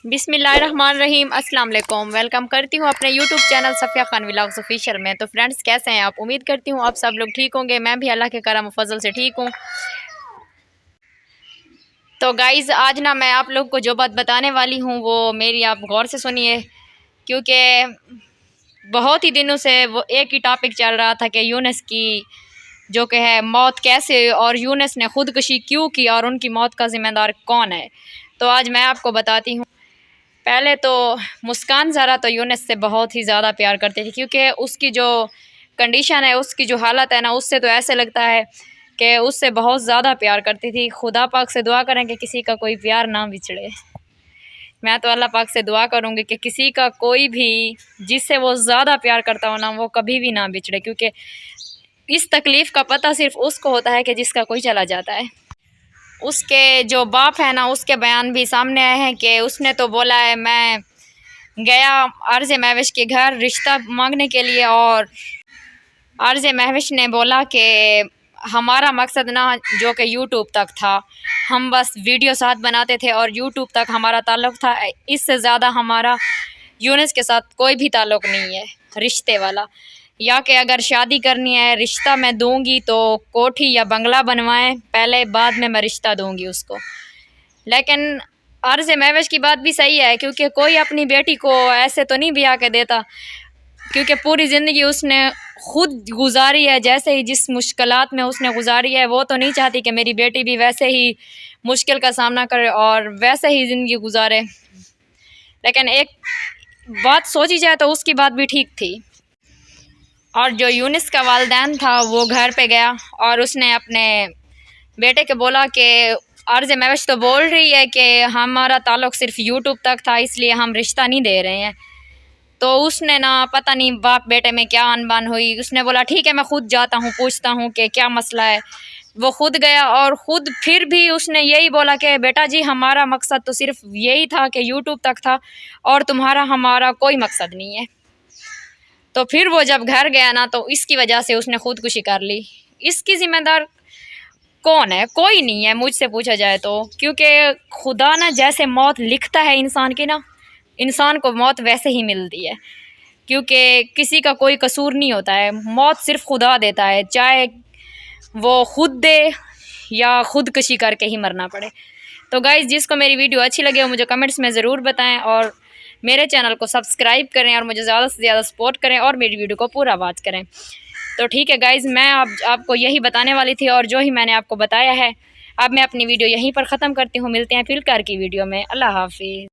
बिस्मिल्लाहिर्रहमानिर्रहीम अस्सलाम वालेकुम। वेलकम करती हूँ अपने YouTube channel Safiya Khan vlogs official में। तो फ्रेंड्स, कैसे हैं आप? उम्मीद करती हूँ आप सब लोग ठीक होंगे। मैं भी अल्लाह के करम और फजल से ठीक हूँ। तो गाइज़, आज ना मैं आप लोग को जो बात बताने वाली हूँ वो मेरी आप गौर से सुनिए, क्योंकि बहुत ही दिनों से वो एक ही टॉपिक चल रहा था कि यूनुस की जो कि है मौत कैसे, और यूनुस ने ख़ुदकुशी क्यों की और उनकी मौत का ज़िम्मेदार कौन है। तो आज मैं आपको बताती हूँ। पहले तो मुस्कान ज़ारा तो यूनुस से बहुत ही ज़्यादा प्यार करती थी, क्योंकि उसकी जो कंडीशन है, उसकी जो हालत है ना, उससे तो ऐसे लगता है कि उससे बहुत ज़्यादा प्यार करती थी। खुदा पाक से दुआ करें कि किसी का कोई प्यार ना बिछड़े। मैं तो अल्लाह पाक से दुआ करूँगी कि किसी का कोई भी जिससे वो ज़्यादा प्यार करता हो ना, वो कभी भी ना बिछड़े, क्योंकि इस तकलीफ़ का पता सिर्फ़ उसको होता है कि जिसका कोई चला जाता है। उसके जो बाप है ना, उसके बयान भी सामने आए हैं कि उसने तो बोला है, मैं गया अर्ज़ महविश के घर रिश्ता मांगने के लिए, और अर्ज़ महविश ने बोला कि हमारा मकसद ना जो कि यूट्यूब तक था, हम बस वीडियो साथ बनाते थे और यूट्यूब तक हमारा ताल्लुक़ था। इससे ज़्यादा हमारा यूनुस के साथ कोई भी ताल्लुक़ नहीं है रिश्ते वाला, या कि अगर शादी करनी है, रिश्ता मैं दूंगी तो कोठी या बंगला बनवाएं पहले, बाद में मैं रिश्ता दूंगी उसको। लेकिन अर्ज़ महविश की बात भी सही है, क्योंकि कोई अपनी बेटी को ऐसे तो नहीं ब्याह के देता, क्योंकि पूरी ज़िंदगी उसने खुद गुजारी है। जैसे ही जिस मुश्किलात में उसने गुजारी है, वो तो नहीं चाहती कि मेरी बेटी भी वैसे ही मुश्किल का सामना करे और वैसे ही ज़िंदगी गुजारे। लेकिन एक बात सोची जाए तो उसकी बात भी ठीक थी। और जो यूनुस का वालिदैन था, वो घर पे गया और उसने अपने बेटे के बोला कि अर्ज़ महविश तो बोल रही है कि हमारा ताल्लुक़ सिर्फ़ यूट्यूब तक था, इसलिए हम रिश्ता नहीं दे रहे हैं। तो उसने ना पता नहीं बाप बेटे में क्या अनबन हुई, उसने बोला ठीक है मैं ख़ुद जाता हूँ, पूछता हूँ कि क्या मसला है। वो ख़ुद गया और ख़ुद फिर भी उसने यही बोला कि बेटा जी, हमारा मकसद तो सिर्फ़ यही था कि यूट्यूब तक था, और तुम्हारा हमारा कोई मकसद नहीं है। तो फिर वो जब घर गया ना, तो इसकी वजह से उसने ख़ुदकुशी कर ली। इसकी ज़िम्मेदार कौन है? कोई नहीं है मुझसे पूछा जाए तो, क्योंकि खुदा ना जैसे मौत लिखता है इंसान की ना, इंसान को मौत वैसे ही मिलती है, क्योंकि किसी का कोई कसूर नहीं होता है। मौत सिर्फ़ खुदा देता है, चाहे वो खुद दे या ख़ुदकुशी करके ही मरना पड़े। तो गाइज़, जिसको मेरी वीडियो अच्छी लगे वो मुझे कमेंट्स में ज़रूर बताएं, और मेरे चैनल को सब्सक्राइब करें और मुझे ज़्यादा से ज़्यादा सपोर्ट करें और मेरी वीडियो को पूरा वॉच करें। तो ठीक है गाइज़, मैं आपको यही बताने वाली थी, और जो ही मैंने आपको बताया है, अब मैं अपनी वीडियो यहीं पर ख़त्म करती हूँ। मिलते हैं फिर की वीडियो में। अल्लाह हाफ़िज़।